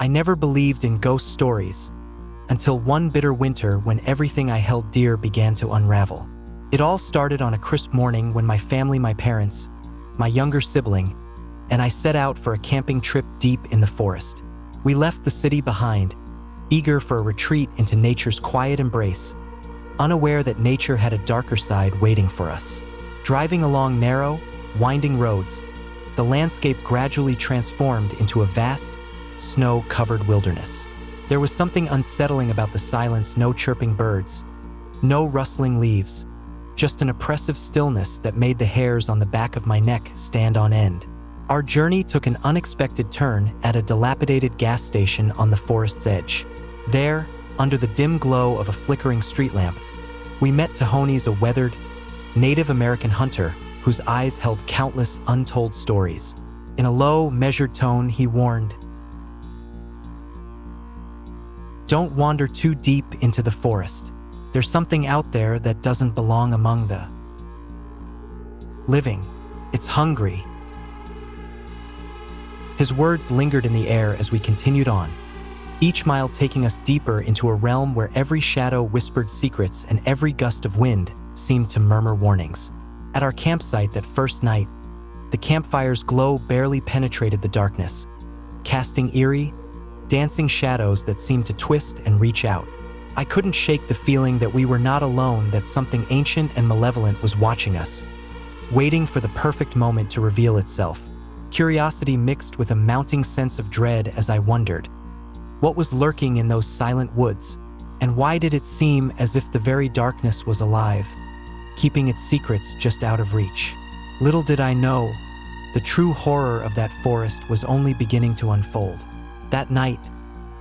I never believed in ghost stories until one bitter winter when everything I held dear began to unravel. It all started on a crisp morning when my family, my parents, my younger sibling, and I set out for a camping trip deep in the forest. We left the city behind, eager for a retreat into nature's quiet embrace, unaware that nature had a darker side waiting for us. Driving along narrow, winding roads, the landscape gradually transformed into a vast, snow-covered wilderness. There was something unsettling about the silence: no chirping birds, no rustling leaves, just an oppressive stillness that made the hairs on the back of my neck stand on end. Our journey took an unexpected turn at a dilapidated gas station on the forest's edge. There, under the dim glow of a flickering street lamp, we met Tahoni's, a weathered, Native American hunter whose eyes held countless untold stories. In a low, measured tone, he warned, "Don't wander too deep into the forest. There's something out there that doesn't belong among the living. It's hungry." His words lingered in the air as we continued on, each mile taking us deeper into a realm where every shadow whispered secrets and every gust of wind seemed to murmur warnings. At our campsite that first night, the campfire's glow barely penetrated the darkness, casting eerie, dancing shadows that seemed to twist and reach out. I couldn't shake the feeling that we were not alone, that something ancient and malevolent was watching us, waiting for the perfect moment to reveal itself. Curiosity mixed with a mounting sense of dread as I wondered, what was lurking in those silent woods, and why did it seem as if the very darkness was alive, keeping its secrets just out of reach? Little did I know, the true horror of that forest was only beginning to unfold. That night,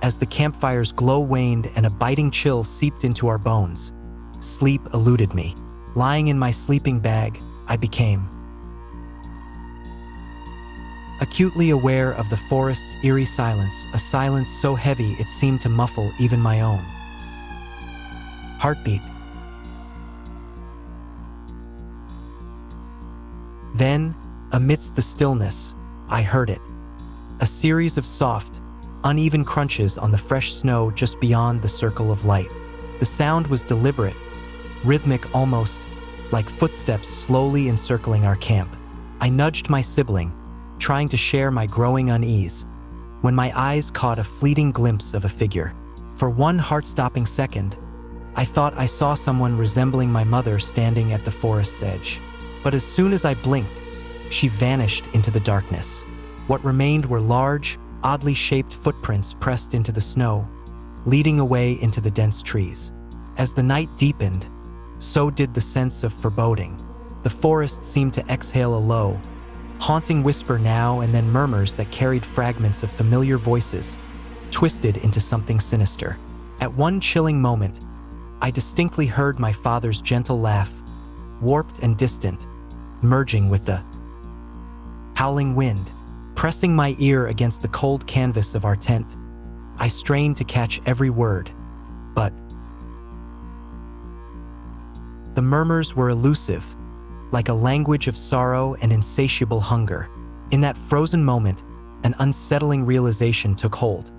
as the campfire's glow waned and a biting chill seeped into our bones, sleep eluded me. Lying in my sleeping bag, I became acutely aware of the forest's eerie silence, a silence so heavy it seemed to muffle even my own heartbeat. Then, amidst the stillness, I heard it. A series of soft, uneven crunches on the fresh snow just beyond the circle of light. The sound was deliberate, rhythmic, almost like footsteps slowly encircling our camp. I nudged my sibling, trying to share my growing unease, when my eyes caught a fleeting glimpse of a figure. For one heart-stopping second, I thought I saw someone resembling my mother standing at the forest's edge. But as soon as I blinked, she vanished into the darkness. What remained were large, oddly shaped footprints pressed into the snow, leading away into the dense trees. As the night deepened, so did the sense of foreboding. The forest seemed to exhale a low, haunting whisper now and then, murmurs that carried fragments of familiar voices, twisted into something sinister. At one chilling moment, I distinctly heard my father's gentle laugh, warped and distant, merging with the howling wind. Pressing my ear against the cold canvas of our tent, I strained to catch every word, but the murmurs were elusive, like a language of sorrow and insatiable hunger. In that frozen moment, an unsettling realization took hold.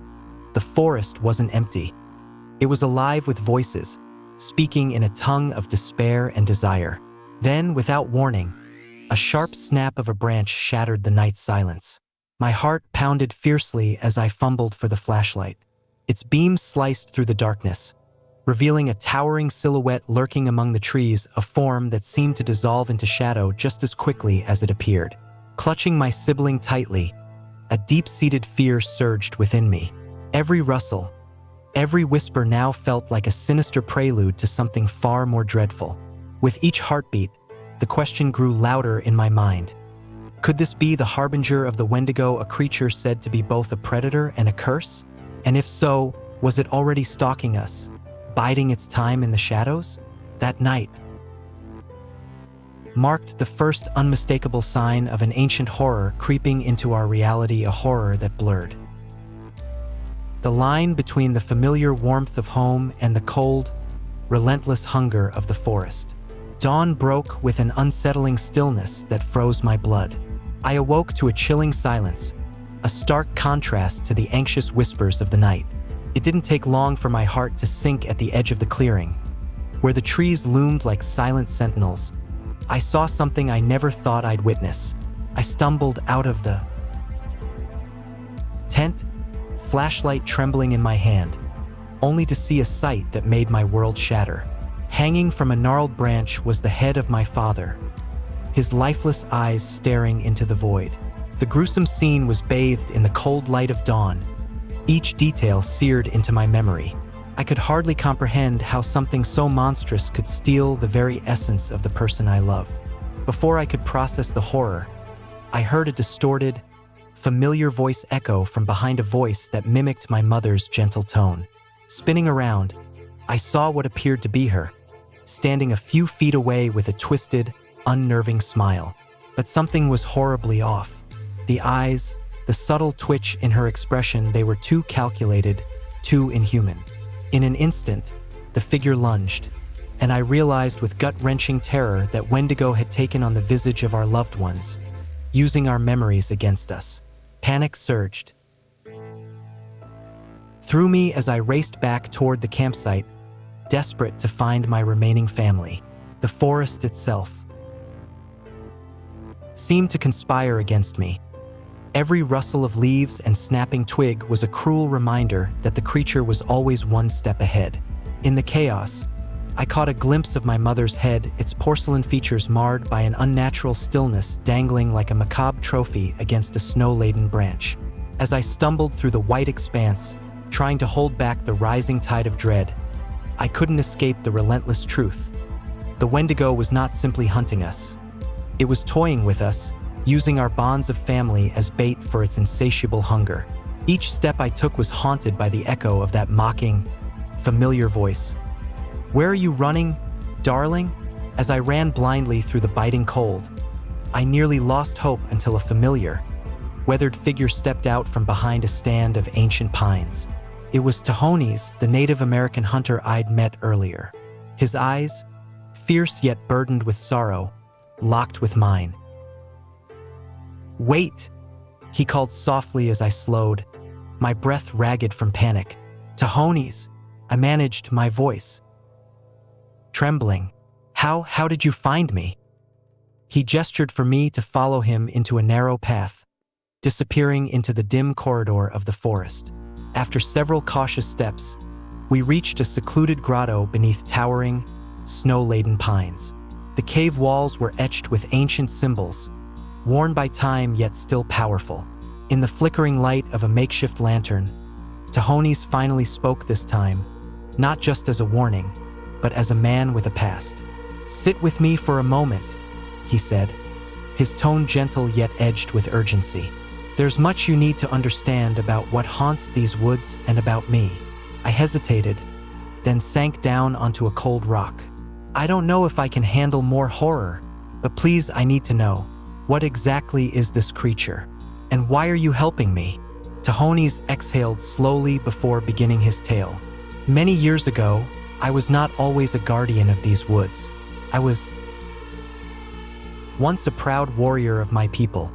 The forest wasn't empty. It was alive with voices, speaking in a tongue of despair and desire. Then, without warning, a sharp snap of a branch shattered the night's silence. My heart pounded fiercely as I fumbled for the flashlight. Its beam sliced through the darkness, revealing a towering silhouette lurking among the trees, a form that seemed to dissolve into shadow just as quickly as it appeared. Clutching my sibling tightly, a deep-seated fear surged within me. Every rustle, every whisper now felt like a sinister prelude to something far more dreadful. With each heartbeat, the question grew louder in my mind. Could this be the harbinger of the Wendigo, a creature said to be both a predator and a curse? And if so, was it already stalking us, biding its time in the shadows? That night marked the first unmistakable sign of an ancient horror creeping into our reality, a horror that blurred the line between the familiar warmth of home and the cold, relentless hunger of the forest. Dawn broke with an unsettling stillness that froze my blood. I awoke to a chilling silence, a stark contrast to the anxious whispers of the night. It didn't take long for my heart to sink at the edge of the clearing. Where the trees loomed like silent sentinels, I saw something I never thought I'd witness. I stumbled out of the tent, flashlight trembling in my hand, only to see a sight that made my world shatter. Hanging from a gnarled branch was the head of my father, his lifeless eyes staring into the void. The gruesome scene was bathed in the cold light of dawn, each detail seared into my memory. I could hardly comprehend how something so monstrous could steal the very essence of the person I loved. Before I could process the horror, I heard a distorted, familiar voice echo from behind a voice that mimicked my mother's gentle tone. Spinning around, I saw what appeared to be her, standing a few feet away with a twisted, unnerving smile. But something was horribly off. The eyes, the subtle twitch in her expression, they were too calculated, too inhuman. In an instant, the figure lunged, and I realized with gut-wrenching terror that Wendigo had taken on the visage of our loved ones, using our memories against us. Panic surged through me as I raced back toward the campsite, desperate to find my remaining family. The forest itself seemed to conspire against me. Every rustle of leaves and snapping twig was a cruel reminder that the creature was always one step ahead. In the chaos, I caught a glimpse of my mother's head, its porcelain features marred by an unnatural stillness dangling like a macabre trophy against a snow-laden branch. As I stumbled through the white expanse, trying to hold back the rising tide of dread, I couldn't escape the relentless truth. The Wendigo was not simply hunting us. It was toying with us, using our bonds of family as bait for its insatiable hunger. Each step I took was haunted by the echo of that mocking, familiar voice. "Where are you running, darling?" As I ran blindly through the biting cold, I nearly lost hope until a familiar, weathered figure stepped out from behind a stand of ancient pines. It was Tahonis, the Native American hunter I'd met earlier. His eyes, fierce yet burdened with sorrow, locked with mine. "Wait!" he called softly as I slowed, my breath ragged from panic. "Tahonis!" I managed, my voice trembling. How did you find me?" He gestured for me to follow him into a narrow path, disappearing into the dim corridor of the forest. After several cautious steps, we reached a secluded grotto beneath towering, snow-laden pines. The cave walls were etched with ancient symbols, worn by time yet still powerful. In the flickering light of a makeshift lantern, Tahonis finally spoke this time, not just as a warning, but as a man with a past. "Sit with me for a moment," he said, his tone gentle yet edged with urgency. "There's much you need to understand about what haunts these woods and about me." I hesitated, then sank down onto a cold rock. "I don't know if I can handle more horror, but please, I need to know. What exactly is this creature? And why are you helping me?" Tahonis exhaled slowly before beginning his tale. "Many years ago, I was not always a guardian of these woods. I was once a proud warrior of my people,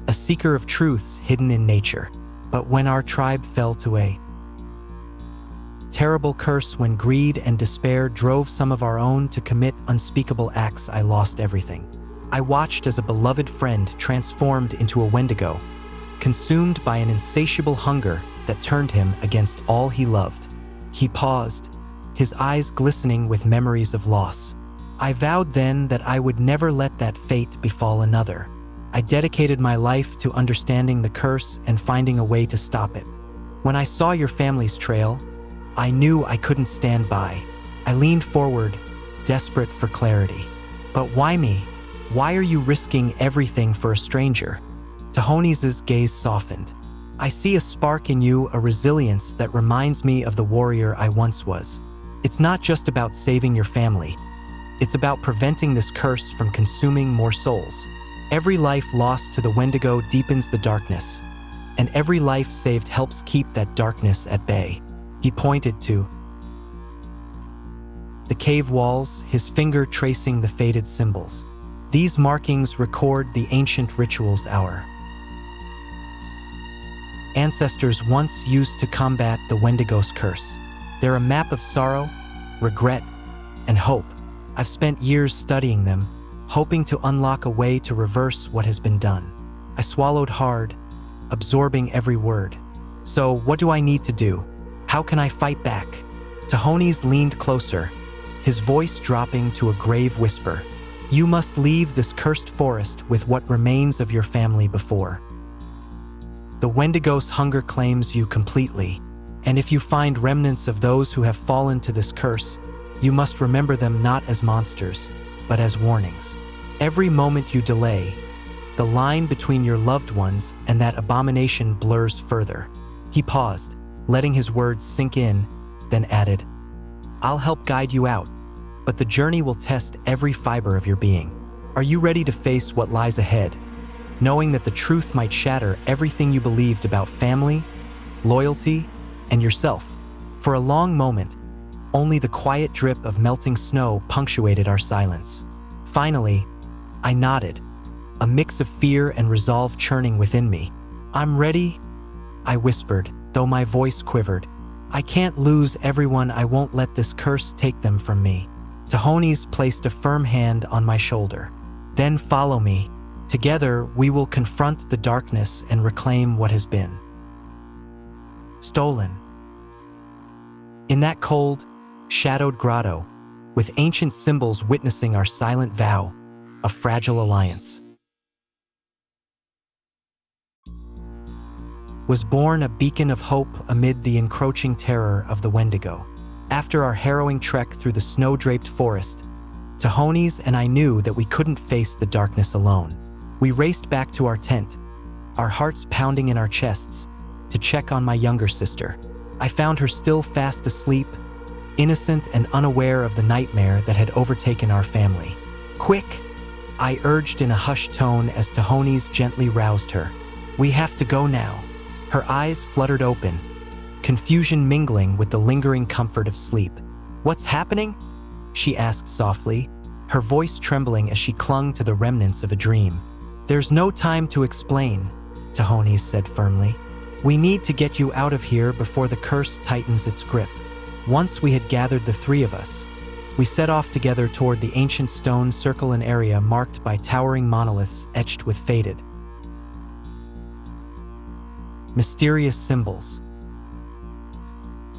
a seeker of truths hidden in nature. But when our tribe fell to a terrible curse, when greed and despair drove some of our own to commit unspeakable acts, I lost everything. I watched as a beloved friend transformed into a Wendigo, consumed by an insatiable hunger that turned him against all he loved." He paused, his eyes glistening with memories of loss. "I vowed then that I would never let that fate befall another. I dedicated my life to understanding the curse and finding a way to stop it. When I saw your family's trail, I knew I couldn't stand by. I leaned forward, desperate for clarity. But why me? Why are you risking everything for a stranger?" Tahonis' gaze softened. "I see a spark in you, a resilience that reminds me of the warrior I once was. It's not just about saving your family. It's about preventing this curse from consuming more souls. Every life lost to the Wendigo deepens the darkness, and every life saved helps keep that darkness at bay." He pointed to the cave walls, his finger tracing the faded symbols. "These markings record the ancient rituals our ancestors once used to combat the Wendigo's curse. They're a map of sorrow, regret, and hope. I've spent years studying them, hoping to unlock a way to reverse what has been done. I swallowed hard, absorbing every word. So, what do I need to do? How can I fight back? Tahonis leaned closer, his voice dropping to a grave whisper. You must leave this cursed forest with what remains of your family before. The Wendigo's hunger claims you completely, and if you find remnants of those who have fallen to this curse, you must remember them not as monsters, but as warnings. Every moment you delay, the line between your loved ones and that abomination blurs further. He paused, letting his words sink in, then added, I'll help guide you out, but the journey will test every fiber of your being. Are you ready to face what lies ahead, knowing that the truth might shatter everything you believed about family, loyalty, and yourself? For a long moment, only the quiet drip of melting snow punctuated our silence. Finally, I nodded, a mix of fear and resolve churning within me. I'm ready, I whispered, though my voice quivered. I can't lose everyone. I won't let this curse take them from me. Tahonis placed a firm hand on my shoulder. Then follow me. Together, we will confront the darkness and reclaim what has been stolen. In that cold, shadowed grotto, with ancient symbols witnessing our silent vow, a fragile alliance, was born a beacon of hope amid the encroaching terror of the Wendigo. After our harrowing trek through the snow-draped forest, Tahonis and I knew that we couldn't face the darkness alone. We raced back to our tent, our hearts pounding in our chests, to check on my younger sister. I found her still fast asleep, innocent and unaware of the nightmare that had overtaken our family. Quick, I urged in a hushed tone as Tahonis gently roused her. We have to go now. Her eyes fluttered open, confusion mingling with the lingering comfort of sleep. What's happening? She asked softly, her voice trembling as she clung to the remnants of a dream. There's no time to explain, Tahonis said firmly. We need to get you out of here before the curse tightens its grip. Once we had gathered the three of us, we set off together toward the ancient stone circle, an area marked by towering monoliths etched with faded, mysterious symbols.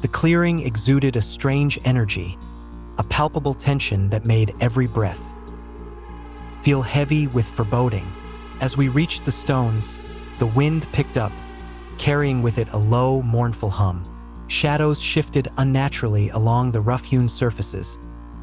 The clearing exuded a strange energy, a palpable tension that made every breath feel heavy with foreboding. As we reached the stones, the wind picked up, carrying with it a low, mournful hum. Shadows shifted unnaturally along the rough-hewn surfaces,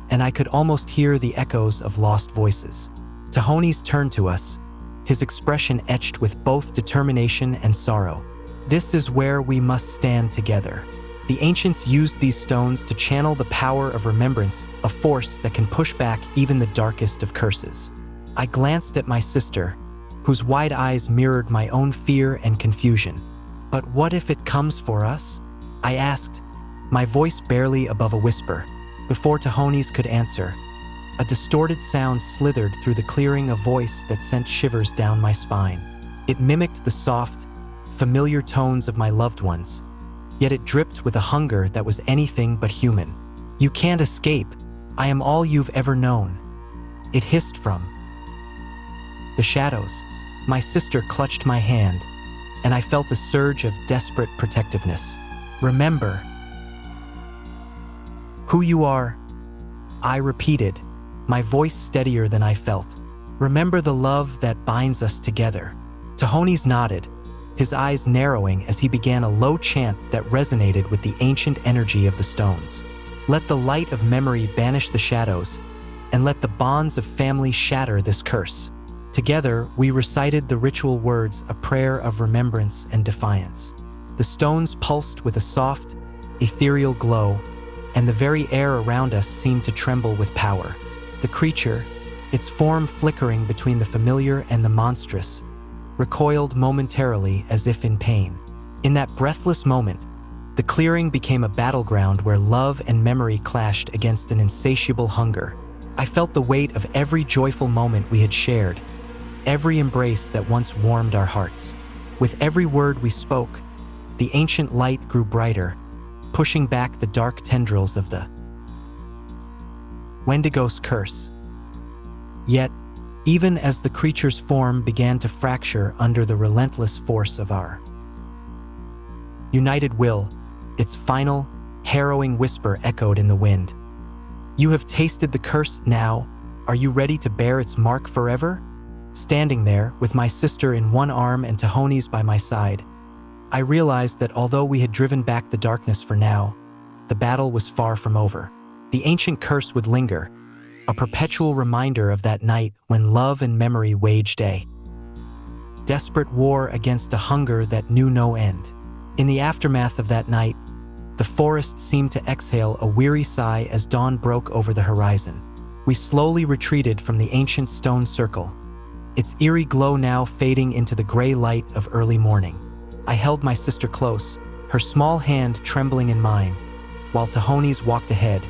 and I could almost hear the echoes of lost voices. Tahonis turned to us, his expression etched with both determination and sorrow. This is where we must stand together. The ancients used these stones to channel the power of remembrance, a force that can push back even the darkest of curses. I glanced at my sister, whose wide eyes mirrored my own fear and confusion. But what if it comes for us? I asked, my voice barely above a whisper. Before Tahonis could answer, a distorted sound slithered through the clearing, a voice that sent shivers down my spine. It mimicked the soft, familiar tones of my loved ones, yet it dripped with a hunger that was anything but human. You can't escape. I am all you've ever known. It hissed from the shadows. My sister clutched my hand, and I felt a surge of desperate protectiveness. Remember who you are, I repeated, my voice steadier than I felt. Remember the love that binds us together. Tahonis nodded, his eyes narrowing as he began a low chant that resonated with the ancient energy of the stones. Let the light of memory banish the shadows, and let the bonds of family shatter this curse. Together, we recited the ritual words, a prayer of remembrance and defiance. The stones pulsed with a soft, ethereal glow, and the very air around us seemed to tremble with power. The creature, its form flickering between the familiar and the monstrous, recoiled momentarily as if in pain. In that breathless moment, the clearing became a battleground where love and memory clashed against an insatiable hunger. I felt the weight of every joyful moment we had shared, every embrace that once warmed our hearts. With every word we spoke, The ancient light grew brighter, pushing back the dark tendrils of the Wendigo's curse. Yet, even as the creature's form began to fracture under the relentless force of our united will, its final, harrowing whisper echoed in the wind. "You have tasted the curse now. Are you ready to bear its mark forever?" Standing there, with my sister in one arm and Tahoni's by my side, I realized that although we had driven back the darkness for now, the battle was far from over. The ancient curse would linger, a perpetual reminder of that night when love and memory waged a desperate war against a hunger that knew no end. In the aftermath of that night, the forest seemed to exhale a weary sigh as dawn broke over the horizon. We slowly retreated from the ancient stone circle, its eerie glow now fading into the gray light of early morning. I held my sister close, her small hand trembling in mine, while Tahoni's walked ahead,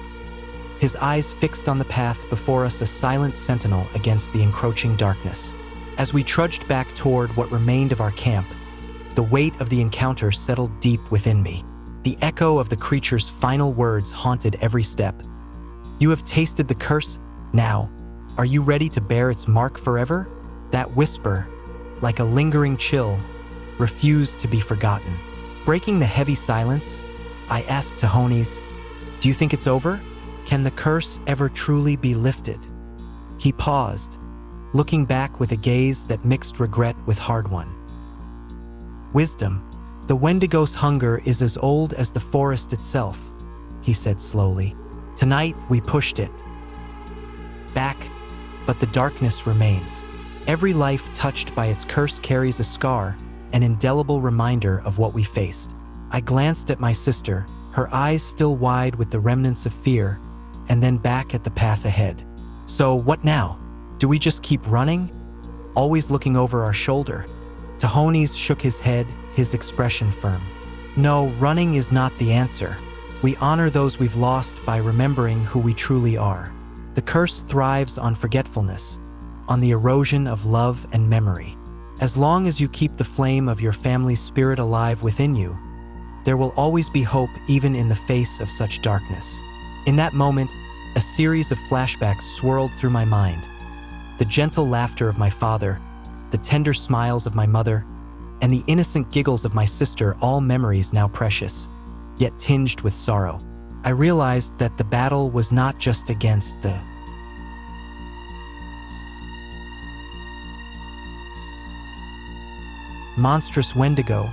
his eyes fixed on the path before us, a silent sentinel against the encroaching darkness. As we trudged back toward what remained of our camp, the weight of the encounter settled deep within me. The echo of the creature's final words haunted every step. "You have tasted the curse. Now, are you ready to bear its mark forever?" That whisper, like a lingering chill, refused to be forgotten. Breaking the heavy silence, I asked Tahoni's, "Do you think it's over? Can the curse ever truly be lifted?" He paused, looking back with a gaze that mixed regret with hard-won wisdom. "The Wendigo's hunger is as old as the forest itself," he said slowly. "Tonight we pushed it back, but the darkness remains. Every life touched by its curse carries a scar, an indelible reminder of what we faced." I glanced at my sister, her eyes still wide with the remnants of fear, and then back at the path ahead. "So what now? Do we just keep running, always looking over our shoulder?" Tahoni's shook his head, his expression firm. "No, running is not the answer. We honor those we've lost by remembering who we truly are. The curse thrives on forgetfulness, on the erosion of love and memory. As long as you keep the flame of your family's spirit alive within you, there will always be hope even in the face of such darkness." In that moment, a series of flashbacks swirled through my mind. The gentle laughter of my father, the tender smiles of my mother, and the innocent giggles of my sister, all memories now precious, yet tinged with sorrow. I realized that the battle was not just against the monstrous Wendigo,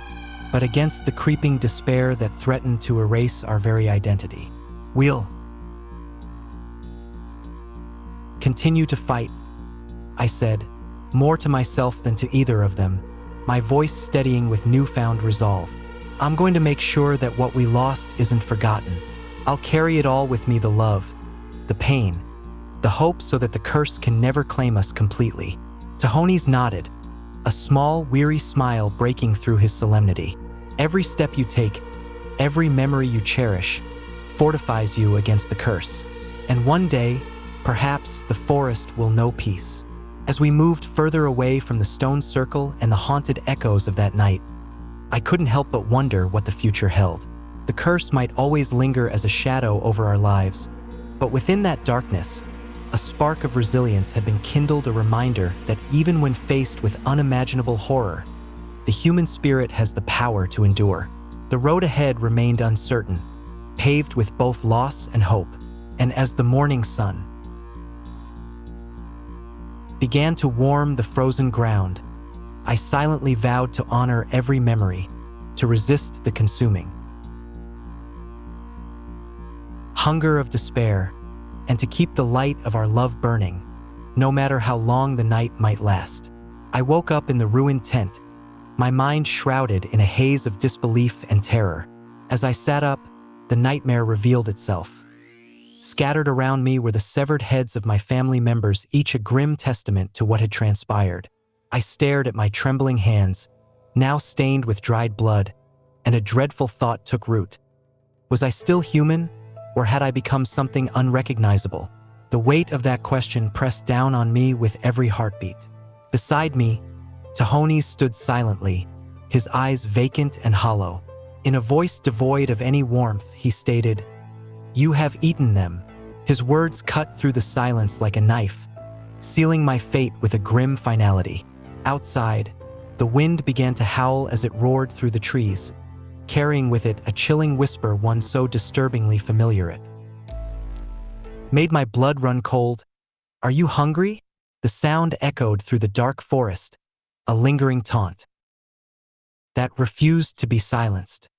but against the creeping despair that threatened to erase our very identity. "We'll continue to fight," I said, more to myself than to either of them, my voice steadying with newfound resolve. "I'm going to make sure that what we lost isn't forgotten. I'll carry it all with me, the love, the pain, the hope, so that the curse can never claim us completely." Tahoni's nodded, a small, weary smile breaking through his solemnity. "Every step you take, every memory you cherish, fortifies you against the curse. And one day, perhaps the forest will know peace." As we moved further away from the stone circle and the haunted echoes of that night, I couldn't help but wonder what the future held. The curse might always linger as a shadow over our lives, but within that darkness, a spark of resilience had been kindled, a reminder that even when faced with unimaginable horror, the human spirit has the power to endure. The road ahead remained uncertain, paved with both loss and hope, and as the morning sun began to warm the frozen ground, I silently vowed to honor every memory, to resist the consuming hunger of despair, and to keep the light of our love burning, no matter how long the night might last. I woke up in the ruined tent, my mind shrouded in a haze of disbelief and terror. As I sat up, the nightmare revealed itself. Scattered around me were the severed heads of my family members, each a grim testament to what had transpired. I stared at my trembling hands, now stained with dried blood, and a dreadful thought took root. Was I still human, or had I become something unrecognizable? The weight of that question pressed down on me with every heartbeat. Beside me, Tahoni stood silently, his eyes vacant and hollow. In a voice devoid of any warmth, he stated, "You have eaten them." His words cut through the silence like a knife, sealing my fate with a grim finality. Outside, the wind began to howl as it roared through the trees, carrying with it a chilling whisper one so disturbingly familiar it made my blood run cold. "Are you hungry?" The sound echoed through the dark forest, a lingering taunt that refused to be silenced.